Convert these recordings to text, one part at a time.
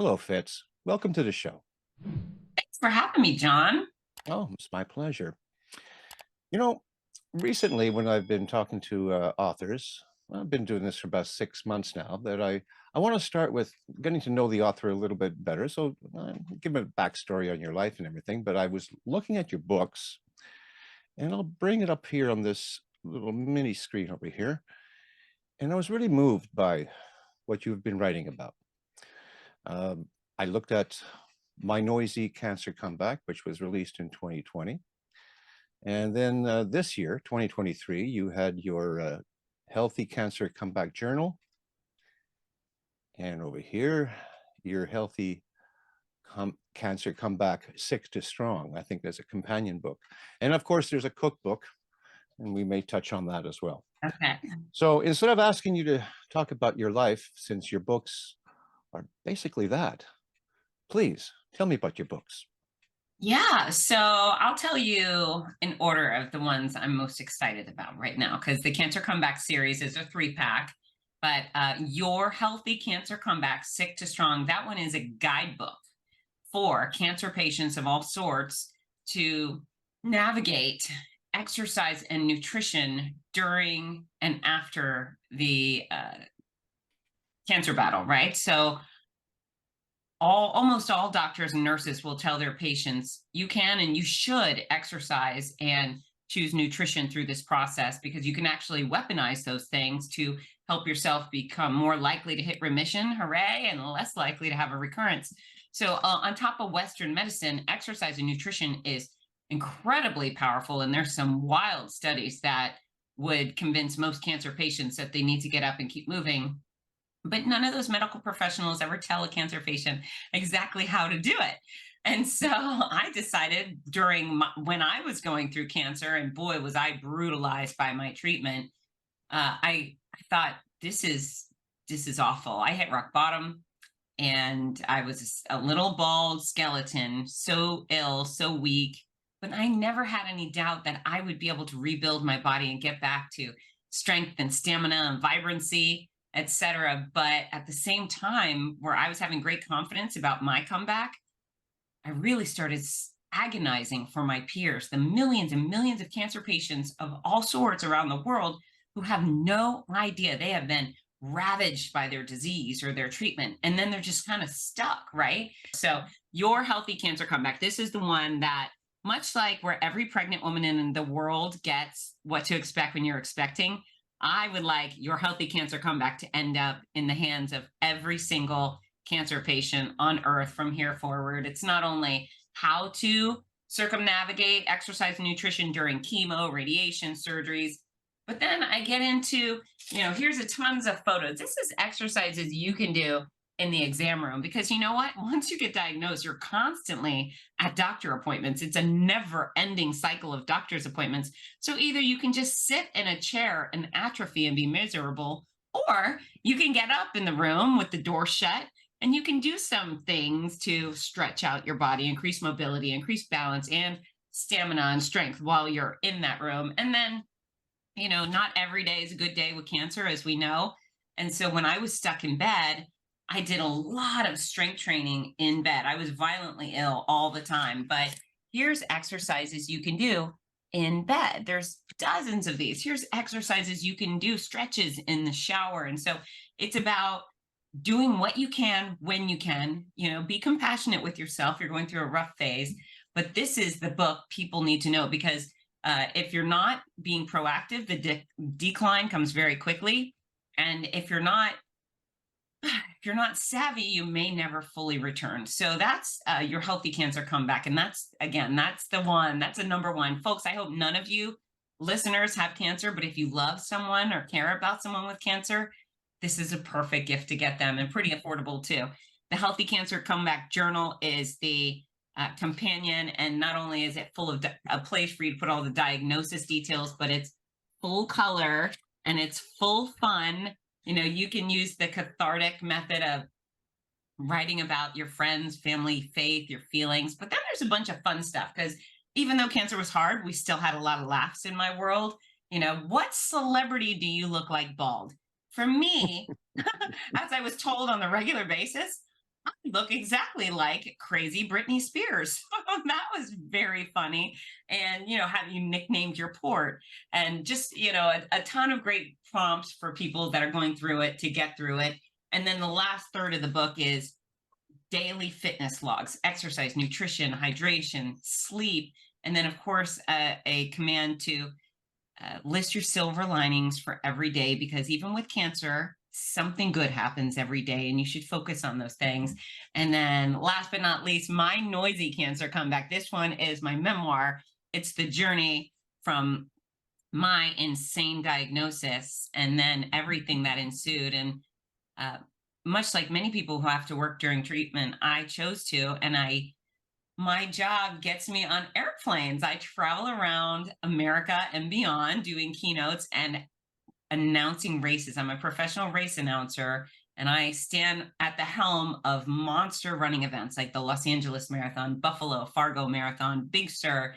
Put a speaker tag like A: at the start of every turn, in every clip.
A: Hello, Fitz. Welcome to the show.
B: Thanks for having me, John.
A: Oh, it's my pleasure. You know, recently when I've been talking to authors, I've been doing this for about 6 months now, I want to start with getting to know the author a little bit better. So give a backstory on your life and everything. But I was looking at your books, and I'll bring it up here on this little mini screen over here. And I was really moved by what you've been writing about. I looked at My Noisy Cancer Comeback, which was released in 2020. And then this year, 2023, you had your Healthy Cancer Comeback Journal. And over here, your Healthy Cancer Comeback Sick to Strong. I think there's a companion book. And of course, there's a cookbook, and we may touch on that as well.
B: Okay.
A: So instead of asking you to talk about your life, since your books are basically that, please tell me about your books.
B: Yeah, so I'll tell you in order of the ones I'm most excited about right now, because the Cancer Comeback series is a 3-pack. But Your Healthy Cancer Comeback, Sick to Strong, that one is a guidebook for cancer patients of all sorts to navigate exercise and nutrition during and after the cancer battle, right? So almost all doctors and nurses will tell their patients you can and you should exercise and choose nutrition through this process, because you can actually weaponize those things to help yourself become more likely to hit remission, hooray, and less likely to have a recurrence. So on top of Western medicine, exercise and nutrition is incredibly powerful, and there's some wild studies that would convince most cancer patients that they need to get up and keep moving. But none of those medical professionals ever tell a cancer patient exactly how to do it. And so I decided when I was going through cancer, and boy, was I brutalized by my treatment. I thought this is awful. I hit rock bottom, and I was a little bald skeleton, so ill, so weak. But I never had any doubt that I would be able to rebuild my body and get back to strength and stamina and vibrancy, etc. But at the same time, where I was having great confidence about my comeback, I really started agonizing for my peers, the millions and millions of cancer patients of all sorts around the world who have no idea. They have been ravaged by their disease or their treatment, and then they're just kind of stuck, right? So, Your Healthy Cancer Comeback, this is the one that, much like where every pregnant woman in the world gets what to expect when you're expecting, I would like Your Healthy Cancer Comeback to end up in the hands of every single cancer patient on earth from here forward. It's not only how to circumnavigate exercise and nutrition during chemo, radiation, surgeries, but then I get into, here's a tons of photos. This is exercises you can do in the exam room, because you know what? Once you get diagnosed, you're constantly at doctor appointments. It's a never ending cycle of doctor's appointments. So either you can just sit in a chair and atrophy and be miserable, or you can get up in the room with the door shut and you can do some things to stretch out your body, increase mobility, increase balance and stamina and strength while you're in that room. And then, not every day is a good day with cancer, as we know. And so when I was stuck in bed, I did a lot of strength training in bed. I was violently ill all the time, but here's exercises you can do in bed. There's dozens of these. Here's exercises you can do, stretches in the shower. And so it's about doing what you can when you can, be compassionate with yourself. You're going through a rough phase, but this is the book people need to know, because if you're not being proactive, the decline comes very quickly. And if you're not savvy, you may never fully return. So that's Your Healthy Cancer Comeback. And that's the one, that's a number one. Folks, I hope none of you listeners have cancer, but if you love someone or care about someone with cancer, this is a perfect gift to get them, and pretty affordable too. The Healthy Cancer Comeback Journal is the companion, and not only is it full of a place for you to put all the diagnosis details, but it's full color and it's full fun. You can use the cathartic method of writing about your friends, family, faith, your feelings. But then there's a bunch of fun stuff, because even though cancer was hard, we still had a lot of laughs in my world. What celebrity do you look like bald? For me, as I was told on the regular basis, I look exactly like crazy Britney Spears. That was very funny. And, have you nicknamed your port? And just, a ton of great prompts for people that are going through it to get through it. And then the last third of the book is daily fitness logs, exercise, nutrition, hydration, sleep, and then, of course, a command to list your silver linings for every day, because even with cancer, something good happens every day and you should focus on those things. And then last but not least, my noisy cancer comeback. This one is my memoir. It's the journey from my insane diagnosis and then everything that ensued. And uh, much like many people who have to work during treatment, I chose to, and my job gets me on airplanes. I travel around America and beyond doing keynotes and announcing races. I'm a professional race announcer, and I stand at the helm of monster running events like the Los Angeles Marathon, Buffalo, Fargo Marathon, Big Sur.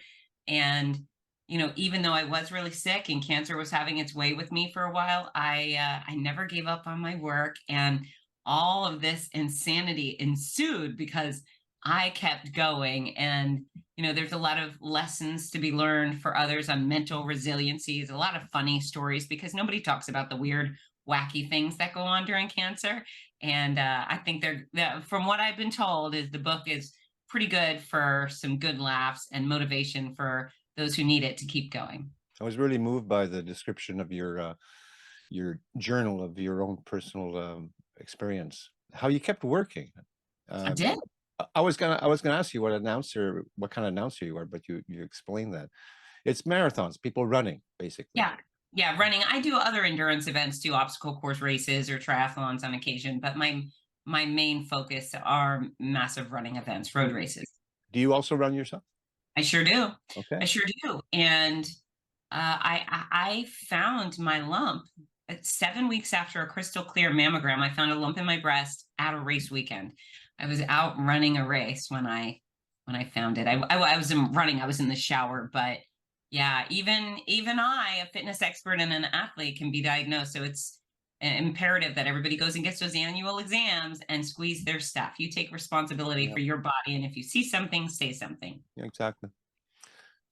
B: And, even though I was really sick and cancer was having its way with me for a while, I never gave up on my work. And all of this insanity ensued because I kept going. And, there's a lot of lessons to be learned for others on mental resiliencies, a lot of funny stories, because nobody talks about the weird, wacky things that go on during cancer. And I think from what I've been told, is the book is pretty good for some good laughs and motivation for those who need it to keep going.
A: I was really moved by the description of your journal of your own personal experience, how you kept working.
B: I
A: Um,
B: did.
A: I was gonna ask you what kind of announcer you are, but you explained that it's marathons, people running basically.
B: Yeah. Yeah. Running. I do other endurance events too, obstacle course races or triathlons on occasion, but my main focus are massive running events, road races.
A: Do you also run yourself?
B: I sure do. I
A: Okay.
B: sure do. And I found my lump 7 weeks after a crystal clear mammogram. I found a lump in my breast at a race weekend. I was out running a race when I found it. I wasn't running. I was in the shower. But yeah, even I, a fitness expert and an athlete, can be diagnosed. So it's imperative that everybody goes and gets those annual exams and squeeze their stuff. You take responsibility
A: Yeah,
B: for your body, and if you see something, say something.
A: yeah, exactly.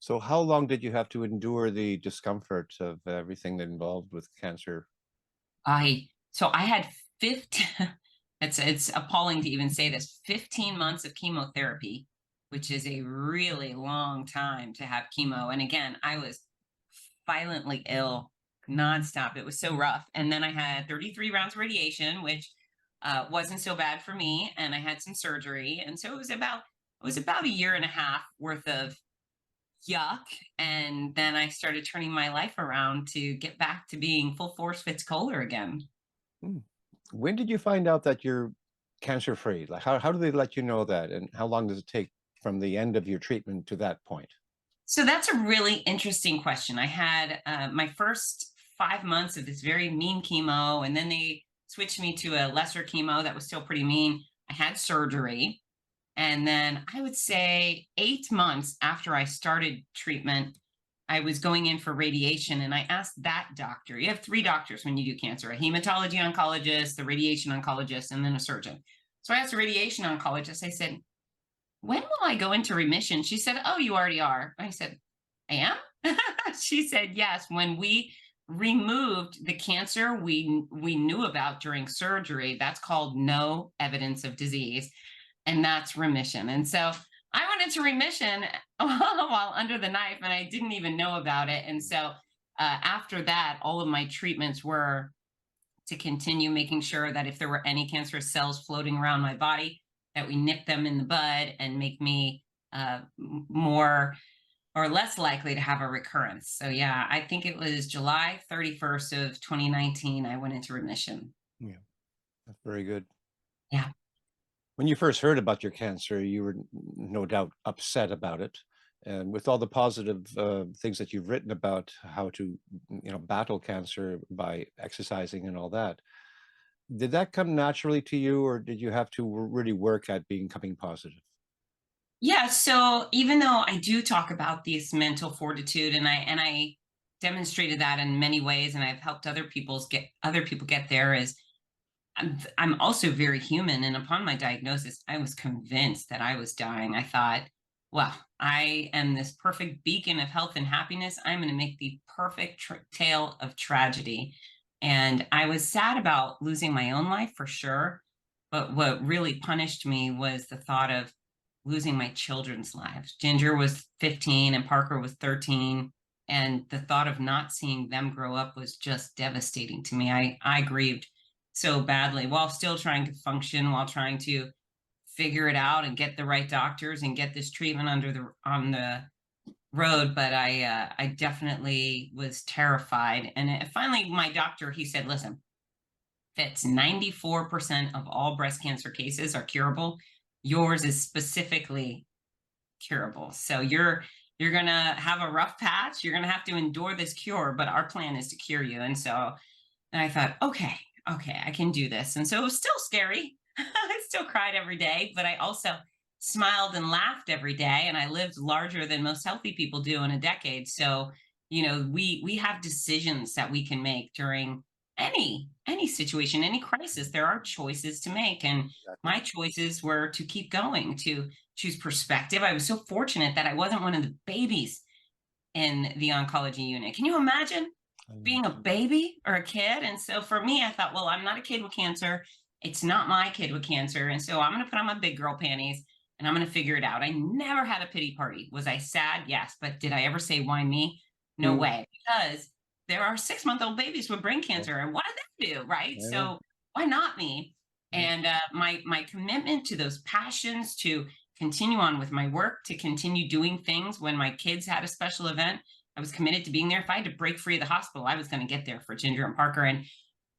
A: So how long did you have to endure the discomfort of everything that involved with cancer?
B: I had 15. It's appalling to even say this. 15 months of chemotherapy, which is a really long time to have chemo. And again, I was violently ill nonstop. It was so rough. And then I had 33 rounds of radiation, which wasn't so bad for me. And I had some surgery, and so it was about a year and a half worth of yuck. And then I started turning my life around to get back to being full force Fitz Koehler again.
A: Hmm. When did you find out that you're cancer free? Like how do they let you know that? And how long does it take from the end of your treatment to that point?
B: So that's a really interesting question. I had my first 5 months of this very mean chemo, and then they switched me to a lesser chemo that was still pretty mean. I had surgery. And then I would say 8 months after I started treatment, I was going in for radiation. And I asked that doctor, you have three doctors when you do cancer: a hematology oncologist, the radiation oncologist, and then a surgeon. So I asked the radiation oncologist, I said, when will I go into remission? She said, oh, you already are. I said, I am? She said, yes. When we removed the cancer we knew about during surgery, that's called no evidence of disease, and that's remission. And so I went into remission while under the knife, and I didn't even know about it. And so after that, all of my treatments were to continue making sure that if there were any cancerous cells floating around my body, that we nip them in the bud and make me more or less likely to have a recurrence. So yeah, I think it was July 31st of 2019, I went into remission.
A: Yeah, that's very good.
B: Yeah.
A: When you first heard about your cancer, you were no doubt upset about it. And with all the positive things that you've written about how to, battle cancer by exercising and all that, did that come naturally to you, or did you have to really work at becoming positive?
B: Yeah, so even though I do talk about this mental fortitude, and I demonstrated that in many ways, and I've helped other people get there, is I'm also very human. And upon my diagnosis, I was convinced that I was dying. I thought, well, I am this perfect beacon of health and happiness. I'm going to make the perfect tale of tragedy. And I was sad about losing my own life for sure. But what really punished me was the thought of losing my children's lives. Ginger was 15 and Parker was 13. And the thought of not seeing them grow up was just devastating to me. I grieved so badly while still trying to function, while trying to figure it out and get the right doctors and get this treatment on the road. But I definitely was terrified. And finally, my doctor, he said, "Listen, Fitz, 94% of all breast cancer cases are curable. Yours is specifically curable. So you're gonna have a rough patch. You're gonna have to endure this cure, but our plan is to cure you." And so and I thought, okay, okay, I can do this. And so it was still scary. I still cried every day, but I also smiled and laughed every day. And I lived larger than most healthy people do in a decade. So, we have decisions that we can make during any situation, any crisis. There are choices to make. And
A: Exactly.
B: my choices were to keep going, to choose perspective. I was so fortunate that I wasn't one of the babies in the oncology unit. Can you imagine being a baby or a kid? And so for me, I thought, well, I'm not a kid with cancer. It's not my kid with cancer. And so I'm going to put on my big girl panties and I'm going to figure it out. I never had a pity party. Was I sad? Yes. But did I ever say, why me? No
A: Mm,
B: way. Because there are 6-month-old babies with brain
A: yeah,
B: cancer. And what did they do? Right.
A: I know.
B: So why not me?
A: Yeah.
B: And my commitment to those passions, to continue on with my work, to continue doing things when my kids had a special event, I was committed to being there. If I had to break free of the hospital, I was going to get there for Ginger and Parker. And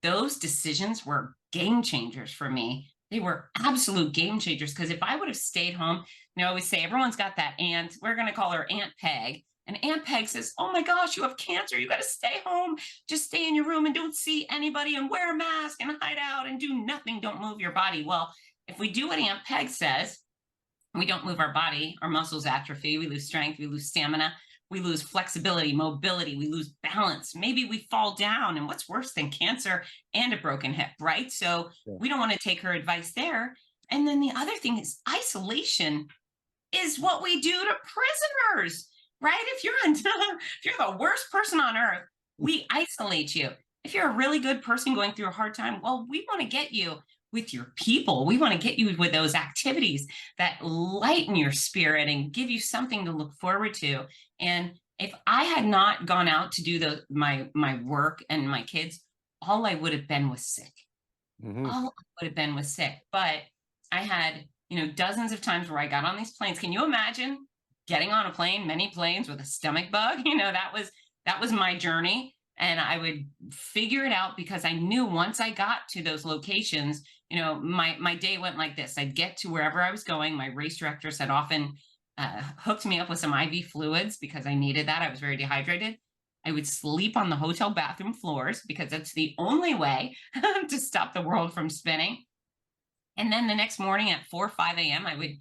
B: those decisions were game changers for me. They were absolute game changers because if I would have stayed home, I always say everyone's got that aunt. We're going to call her Aunt Peg. And Aunt Peg says, "Oh my gosh, you have cancer. You got to stay home. Just stay in your room and don't see anybody and wear a mask and hide out and do nothing. Don't move your body." Well, if we do what Aunt Peg says, we don't move our body, our muscles atrophy, we lose strength, we lose stamina, we lose flexibility, mobility, we lose balance. Maybe we fall down. And what's worse than cancer and a broken hip, right? So
A: Yeah.
B: we don't want to take her advice there. And then the other thing is isolation is what we do to prisoners, right? If you're if you're the worst person on earth, we isolate you. If you're a really good person going through a hard time, well, we want to get you with your people. We want to get you with those activities that lighten your spirit and give you something to look forward to. And if I had not gone out to do my work and my kids, all I would have been was sick.
A: Hmm.
B: All I would have been was sick. But I had, dozens of times where I got on these planes. Can you imagine getting on a plane, many planes with a stomach bug? That was my journey. And I would figure it out because I knew once I got to those locations, my day went like this. I'd get to wherever I was going. My race directors had often hooked me up with some IV fluids because I needed that. I was very dehydrated. I would sleep on the hotel bathroom floors because that's the only way to stop the world from spinning. And then the next morning at 4 or 5 a.m., I would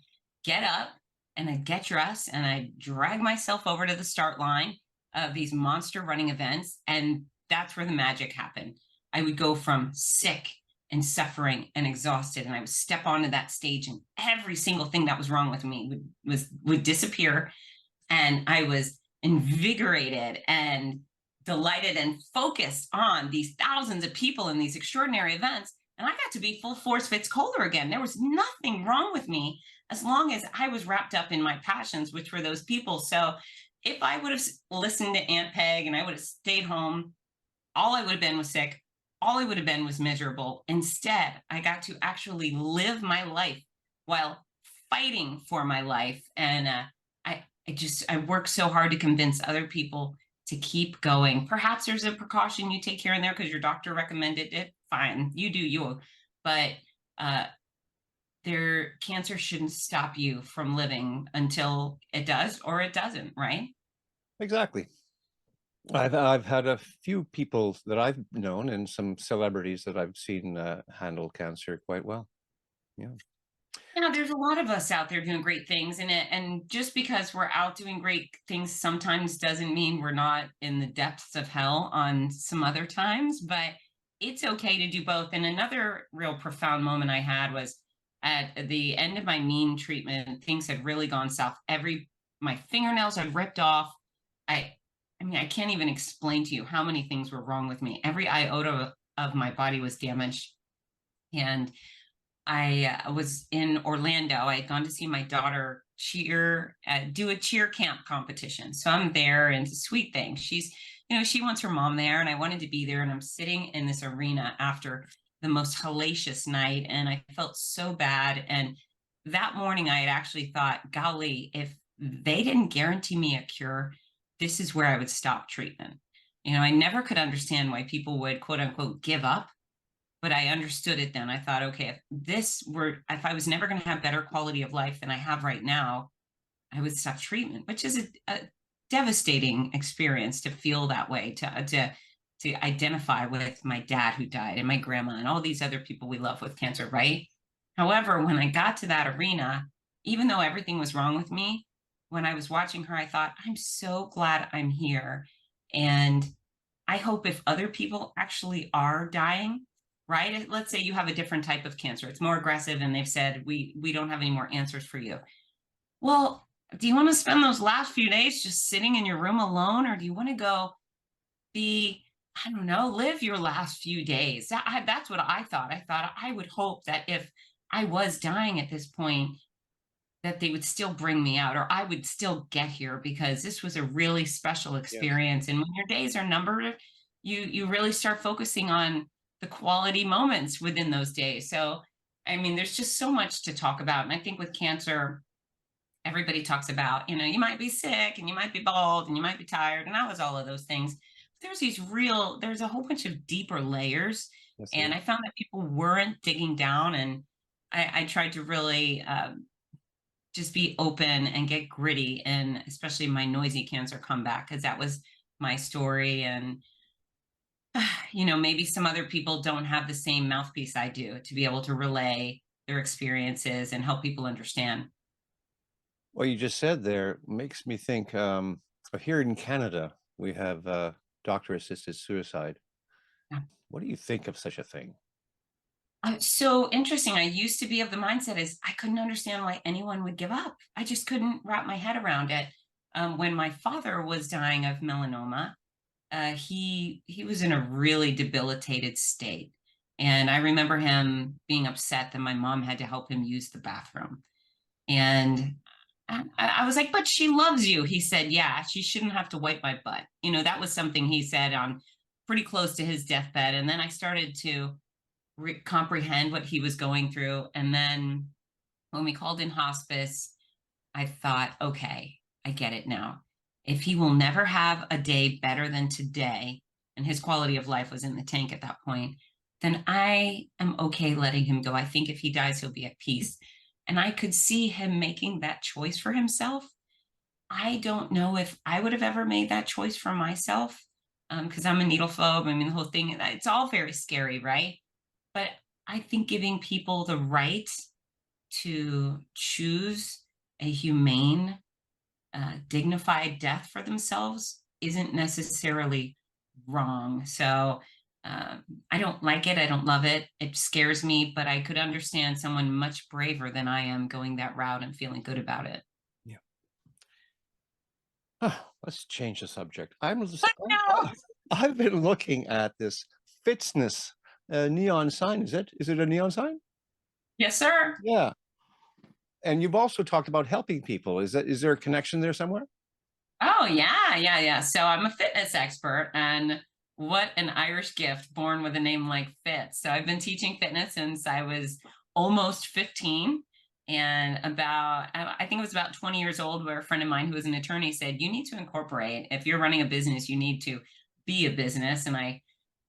B: get up and I'd get dressed and I'd drag myself over to the start line of these monster running events. And that's where the magic happened. I would go from sick and suffering and exhausted, and I would step onto that stage, and every single thing that was wrong with me would disappear. And I was invigorated and delighted and focused on these thousands of people in these extraordinary events. And I got to be full force Fitz Koehler again. There was nothing wrong with me as long as I was wrapped up in my passions, which were those people. So if I would have listened to Aunt Peg and I would have stayed home, all I would have been was sick. All I would have been was miserable. Instead, I got to actually live my life while fighting for my life. And I work so hard to convince other people to keep going. Perhaps there's a precaution you take here and there because your doctor recommended it. Fine, you do you. But uh, their cancer shouldn't stop you from living until it does or it doesn't, right?
A: Exactly. I've had a few people that I've known and some celebrities that I've seen handle cancer quite well. Yeah.
B: Yeah, there's a lot of us out there doing great things, and just because we're out doing great things sometimes doesn't mean we're not in the depths of hell on some other times. But it's okay to do both. And another real profound moment I had was at the end of my mean treatment. Things had really gone south. My fingernails had ripped off. I I mean, I can't even explain to you how many things were wrong with me. Every iota of my body was damaged. And I was in Orlando. I had gone to see my daughter do a cheer camp competition. So I'm there, and it's a sweet thing. She wants her mom there, and I wanted to be there. And I'm sitting in this arena after the most hellacious night, and I felt so bad. And that morning, I had actually thought, golly, if they didn't guarantee me a cure, this is where I would stop treatment. I never could understand why people would, quote unquote, give up, but I understood it then. I thought, okay, if I was never going to have better quality of life than I have right now, I would stop treatment, which is a devastating experience to feel that way, to identify with my dad who died and my grandma and all these other people we love with cancer, right? However, when I got to that arena, even though everything was wrong with me, when I was watching her, I thought, I'm so glad I'm here. And I hope if other people actually are dying, right? Let's say you have a different type of cancer. It's more aggressive, and they've said, we don't have any more answers for you. Well, do you want to spend those last few days just sitting in your room alone, or do you want to go I don't know, live your last few days? That's what I thought. I thought I would hope that if I was dying at this point, that they would still bring me out, or I would still get here, because this was a really special
A: Yes.
B: experience. And when your days are numbered, you really start focusing on the quality moments within those days. So, I mean, there's just so much to talk about. And I think with cancer, everybody talks about, you might be sick, and you might be bald, and you might be tired. And I was all of those things. There's a whole bunch of deeper layers.
A: Yes, there
B: And
A: is.
B: I found that people weren't digging down. And I tried to really just be open and get gritty, and especially my noisy cancer comeback, because that was my story. And maybe some other people don't have the same mouthpiece I do to be able to relay their experiences and help people understand.
A: What you just said there makes me think, here in Canada, we have doctor-assisted suicide.
B: Yeah.
A: What do you think of such a thing?
B: So interesting. I used to be of the mindset is I couldn't understand why anyone would give up. I just couldn't wrap my head around it. When my father was dying of melanoma, he was in a really debilitated state. And I remember him being upset that my mom had to help him use the bathroom. And I was like, but she loves you. He said, yeah, she shouldn't have to wipe my butt. That was something he said on pretty close to his deathbed. And then I started to comprehend what he was going through. And then when we called in hospice, I thought, okay, I get it now. If he will never have a day better than today, and his quality of life was in the tank at that point, then I am okay letting him go. I think if he dies, he'll be at peace. And I could see him making that choice for himself. I don't know if I would have ever made that choice for myself, because I'm a needle phobe. I mean, the whole thing, it's all very scary, right? But I think giving people the right to choose a humane, dignified death for themselves isn't necessarily wrong. So I don't like it. I don't love it. It scares me, but I could understand someone much braver than I am going that route and feeling good about it.
A: Yeah. Let's change the subject.
B: No.
A: I've been looking at this Fitzness neon sign. Is it? Is it a neon sign?
B: Yes, sir.
A: Yeah. And you've also talked about helping people. Is there a connection there somewhere?
B: Oh, yeah, yeah, yeah. So I'm a fitness expert, and what an Irish gift, born with a name like Fitz. So I've been teaching fitness since I was almost 15. And I think it was about 20 years old, where a friend of mine who was an attorney said, you need to incorporate, if you're running a business, you need to be a business. And I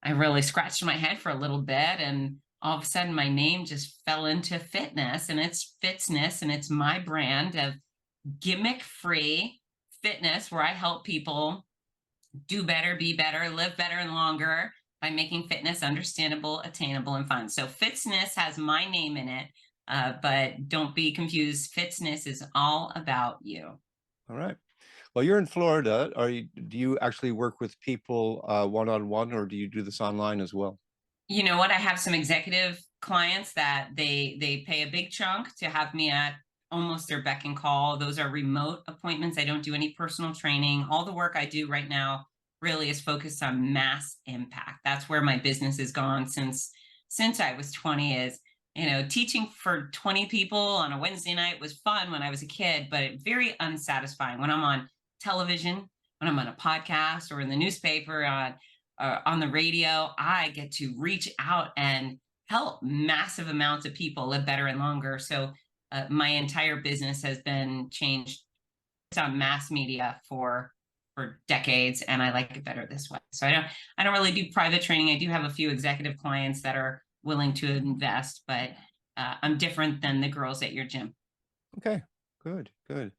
B: really scratched my head for a little bit, and all of a sudden my name just fell into fitness, and it's Fitzness, and it's my brand of gimmick free fitness, where I help people do better, be better, live better and longer by making fitness understandable, attainable, and fun. So Fitzness has my name in it, but don't be confused. Fitzness is all about you.
A: All right. Well, you're in Florida. Do you actually work with people one-on-one, or do you do this online as well?
B: You know what? I have some executive clients that they pay a big chunk to have me at almost their beck and call. Those are remote appointments. I don't do any personal training. All the work I do right now really is focused on mass impact. That's where my business has gone since I was 20 is, teaching for 20 people on a Wednesday night was fun when I was a kid, but very unsatisfying when I'm on television, when I'm on a podcast or in the newspaper, on the radio. I get to reach out and help massive amounts of people live better and longer. So my entire business has been changed on mass media for decades, and I like it better this way. So I don't really do private training. I do have a few executive clients that are willing to invest, but I'm different than the girls at your gym.
A: Okay, good, good.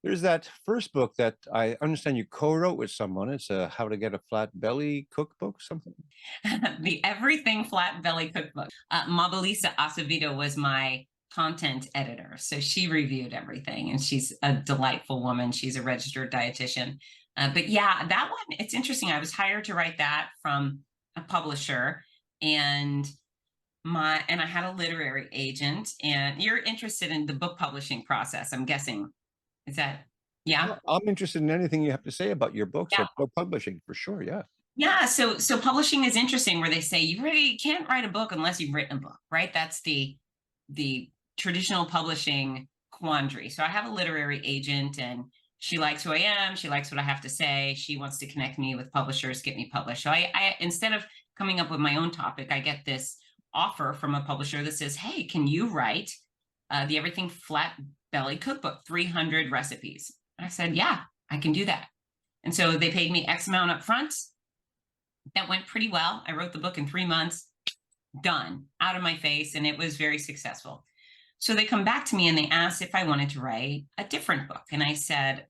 A: There's that first book that I understand you co-wrote with someone. It's a How to Get a Flat Belly cookbook, something.
B: The Everything Flat Belly Cookbook. Mabilisa Acevedo was my content editor. So she reviewed everything, and she's a delightful woman. She's a registered dietitian. But yeah, that one, it's interesting. I was hired to write that from a publisher, and I had a literary agent. And you're interested in the book publishing process, I'm guessing. Is that, yeah?
A: Well, I'm interested in anything you have to say about your books
B: Yeah.
A: or book publishing for sure. Yeah.
B: Yeah, so publishing is interesting where they say you can't write a book unless you've written a book, right? That's the traditional publishing quandary. So I have a literary agent, and she likes who I am, she likes what I have to say, she wants to connect me with publishers, get me published. So I instead of coming up with my own topic, I get this offer from a publisher that says, "Hey, can you write the Everything Flat Belly Cookbook, 300 recipes?" And I said, "Yeah, I can do that." And so they paid me X amount up front. That went pretty well. I wrote the book in 3 months, done, out of my face, and it was very successful. So they come back to me and they asked if I wanted to write a different book. And I said,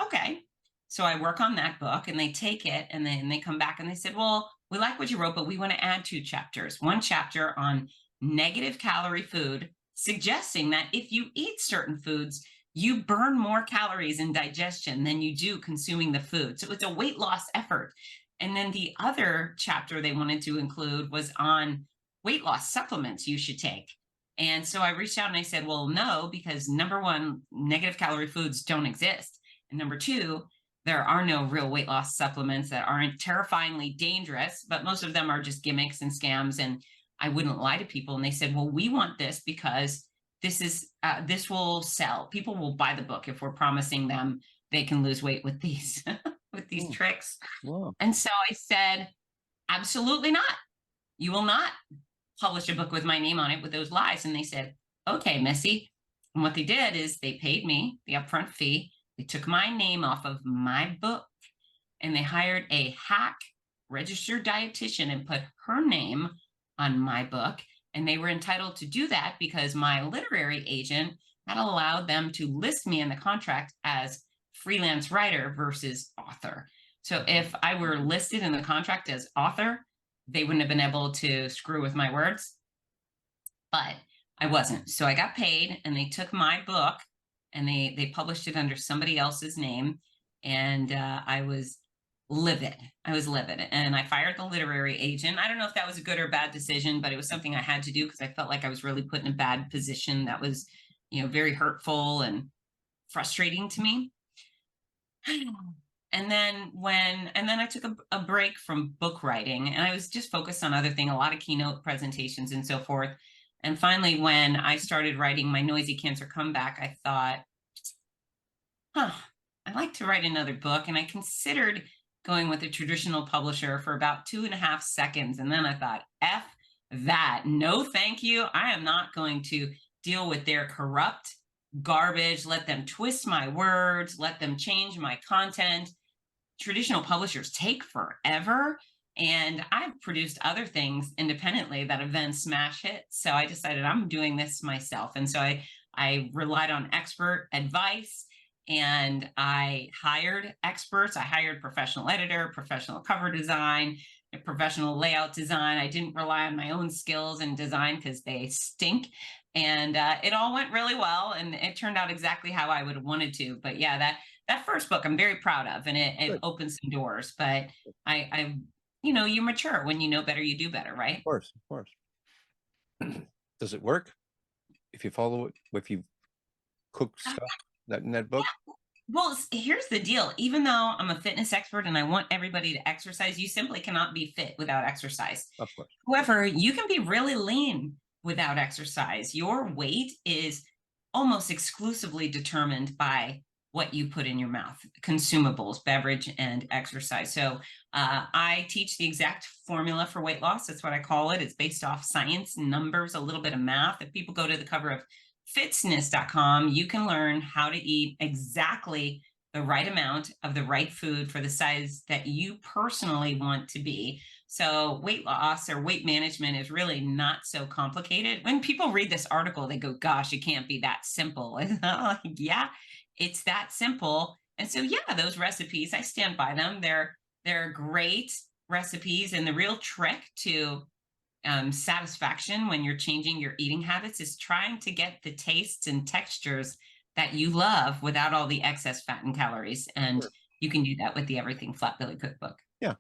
B: okay. So I work on that book, and they take it, and then they come back and they said, well, we like what you wrote, but we want to add 2 chapters. One chapter on negative calorie food, suggesting that if you eat certain foods, you burn more calories in digestion than you do consuming the food. So it's a weight loss effort. And then the other chapter they wanted to include was on weight loss supplements you should take. And so I reached out and I said, well, no, because number one, negative calorie foods don't exist. And number two, there are no real weight loss supplements that aren't terrifyingly dangerous, but most of them are just gimmicks and scams. And I wouldn't lie to people. And they said, well, we want this because this will sell. People will buy the book if we're promising them they can lose weight with these with these
A: Hmm.
B: tricks.
A: Wow.
B: And so I said, absolutely not. You will not publish a book with my name on it with those lies. And they said, okay, Missy. And what they did is they paid me the upfront fee. They took my name off of my book, and they hired a hack registered dietitian and put her name on my book. And they were entitled to do that because my literary agent had allowed them to list me in the contract as freelance writer versus author. So if I were listed in the contract as author, they wouldn't have been able to screw with my words, but I wasn't. So I got paid, and they took my book and they published it under somebody else's name. And I was livid. I was livid. And I fired the literary agent. I don't know if that was a good or bad decision, but it was something I had to do because I felt like I was really put in a bad position that was, very hurtful and frustrating to me. And then I took a break from book writing, and I was just focused on other things, a lot of keynote presentations and so forth. And finally, when I started writing my Noisy Cancer Comeback, I thought, I'd like to write another book. And I considered going with a traditional publisher for about 2.5 seconds. And then I thought, F that. No, thank you. I am not going to deal with their corrupt garbage, let them twist my words, let them change my content. Traditional publishers take forever. And I've produced other things independently that have been smash hits. So I decided I'm doing this myself. And so I relied on expert advice, and I hired experts. I hired professional editor, professional cover design, a professional layout design. I didn't rely on my own skills in design because they stink. And it all went really well, and it turned out exactly how I would have wanted to. But yeah, that first book I'm very proud of, and it
A: Good.
B: opened some doors. But I you mature. When you know better, you do better, right?
A: Of course. Does it work if you follow it, if you cook stuff that in that book?
B: Well, here's the deal. Even though I'm a fitness expert and I want everybody to exercise, you simply cannot be fit without exercise.
A: Of course.
B: However, you can be really lean without exercise. Your weight is almost exclusively determined by what you put in your mouth, consumables, beverage, and exercise. So I teach the exact formula for weight loss. That's what I call it. It's based off science, numbers, a little bit of math. If people go to the cover of Fitzness.com, you can learn how to eat exactly the right amount of the right food for the size that you personally want to be. So weight loss or weight management is really not so complicated. When people read this article, they go, gosh, it can't be that simple. And I'm like, yeah, it's that simple. And so, yeah, those recipes, I stand by them. They're great recipes. And the real trick to satisfaction when you're changing your eating habits is trying to get the tastes and textures that you love without all the excess fat and calories. And
A: Sure.
B: you can do that with the Everything Flatbelly Cookbook.
A: Yeah.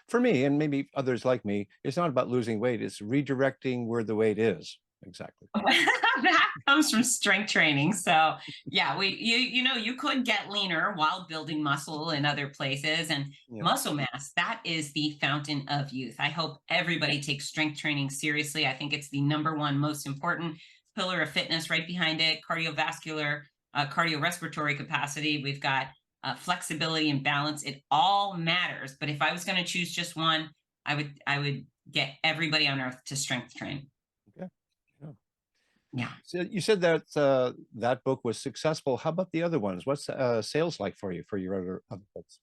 A: For me, and maybe others like me, it's not about losing weight. It's redirecting where the weight is. Exactly.
B: That comes from strength training. So yeah, you could get leaner while building muscle in other places, and
A: Yeah.
B: muscle mass, that is the fountain of youth. I hope everybody takes strength training seriously. I think it's the number one most important pillar of fitness. Right behind it, cardiovascular, cardiorespiratory capacity. We've got flexibility and balance. It all matters. But if I was going to choose just one, I would get everybody on earth to strength train.
A: Okay. Yeah.
B: Yeah.
A: So you said that that book was successful. How about the other ones? What's sales like for you for your other books?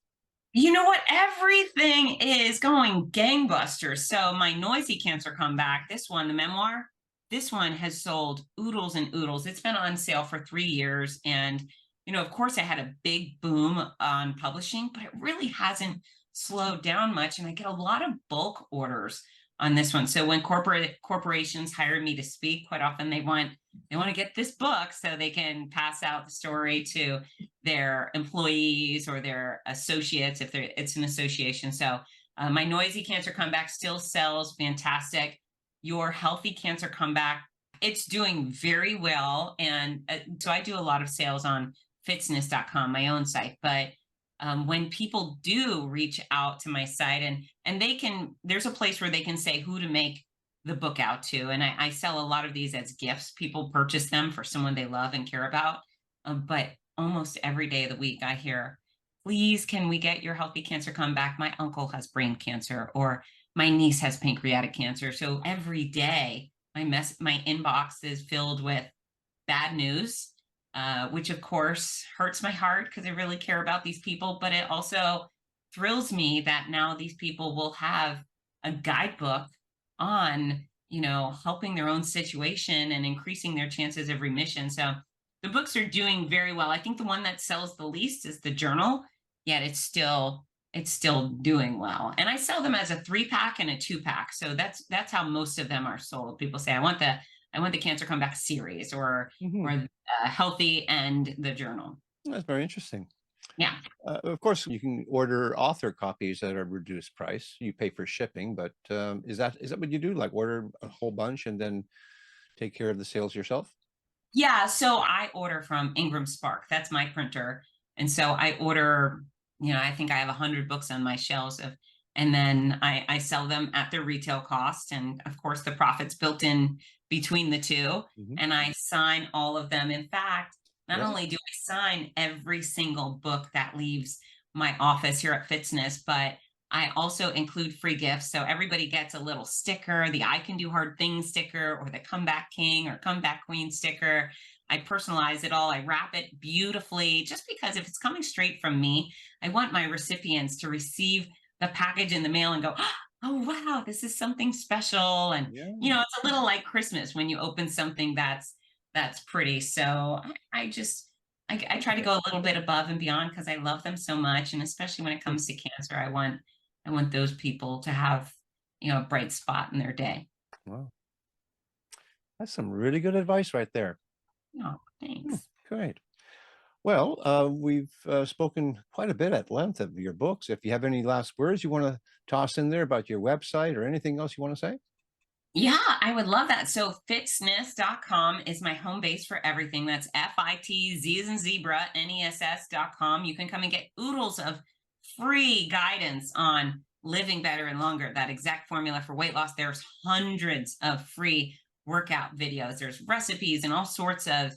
B: You know what? Everything is going gangbusters. So my Noisy Cancer Comeback, this one, the memoir, this one has sold oodles and oodles. It's been on sale for 3 years. And, of course, I had a big boom on publishing, but it really hasn't slowed down much. And I get a lot of bulk orders on this one. So when corporations hire me to speak, quite often they want to get this book so they can pass out the story to their employees or their associates if it's an association. So my Noisy Cancer Comeback still sells fantastic. Your Healthy Cancer Comeback, it's doing very well. And so I do a lot of sales on Fitzness.com, my own site. But when people do reach out to my site, and there's a place where they can say who to make the book out to. And I sell a lot of these as gifts. People purchase them for someone they love and care about. But almost every day of the week, I hear, please, can we get your Healthy Cancer Comeback? My uncle has brain cancer, or my niece has pancreatic cancer. So every day, my inbox is filled with bad news, which of course hurts my heart because I really care about these people. But it also thrills me that now these people will have a guidebook on, helping their own situation and increasing their chances of remission. So the books are doing very well. I think the one that sells the least is the journal, yet it's still doing well. And I sell them as a 3-pack and a 2-pack. So that's how most of them are sold. People say, I want the Cancer Comeback series, or Healthy and the journal.
A: That's very interesting.
B: Yeah.
A: Of course, you can order author copies at a reduced price. You pay for shipping, but is that what you do? Like order a whole bunch and then take care of the sales yourself?
B: Yeah. So I order from Ingram Spark. That's my printer. And so I order, I think I have 100 books on my shelves and then I sell them at their retail cost. And of course, the profit's built in between the two.
A: Mhm.
B: And I sign all of them. In fact, not
A: Yes.
B: only do I sign every single book that leaves my office here at Fitzness, but I also include free gifts. So everybody gets a little sticker, the I Can Do Hard Things sticker, or the Comeback King or Comeback Queen sticker. I personalize it all. I wrap it beautifully, just because if it's coming straight from me, I want my recipients to receive the package in the mail and go, oh, wow, this is something special. And,
A: Yeah.
B: it's a little like Christmas when you open something that's pretty. So I try to go a little bit above and beyond because I love them so much. And especially when it comes to cancer, I want those people to have, a bright spot in their day.
A: Wow. That's some really good advice right there.
B: Oh, thanks.
A: Great. Well, we've spoken quite a bit at length of your books. If you have any last words you want to toss in there about your website or anything else you want to say?
B: Yeah, I would love that. So fitzness.com is my home base for everything. That's Fitz as in zebra, NESS.com. You can come and get oodles of free guidance on living better and longer, that exact formula for weight loss. There's hundreds of free workout videos. There's recipes and all sorts of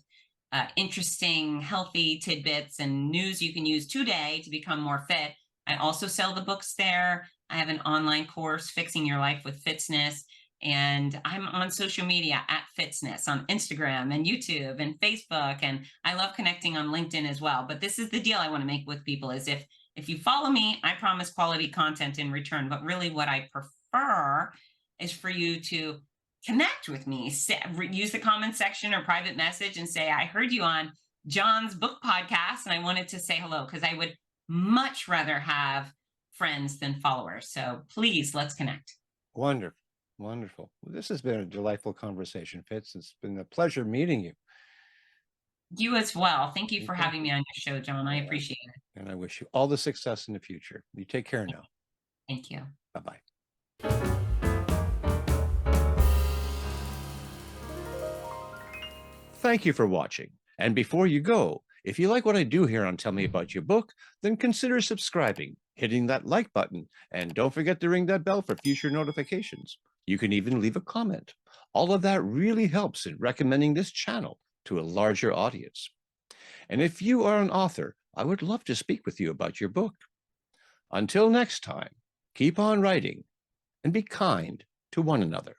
B: interesting, healthy tidbits and news you can use today to become more fit. I also sell the books there. I have an online course, Fixing Your Life with Fitzness. And I'm on social media at Fitzness on Instagram and YouTube and Facebook. And I love connecting on LinkedIn as well. But this is the deal I want to make with people is if you follow me, I promise quality content in return. But really what I prefer is for you to connect with me, use the comment section or private message and say, I heard you on John's book podcast and I wanted to say hello because I would much rather have friends than followers. So please, let's connect.
A: Wonderful. Wonderful. Well, this has been a delightful conversation, Fitz. It's been a pleasure meeting you.
B: You as well. Thank you for
A: Okay.
B: having me on your show, John. I
A: Yeah.
B: appreciate it.
A: And I wish you all the success in the future. You take care now.
B: Thank you.
A: Bye-bye. Thank you for watching. And before you go, if you like what I do here on Tell Me About Your Book, then consider subscribing, hitting that like button, and don't forget to ring that bell for future notifications. You can even leave a comment. All of that really helps in recommending this channel to a larger audience. And if you are an author, I would love to speak with you about your book. Until next time, keep on writing and be kind to one another.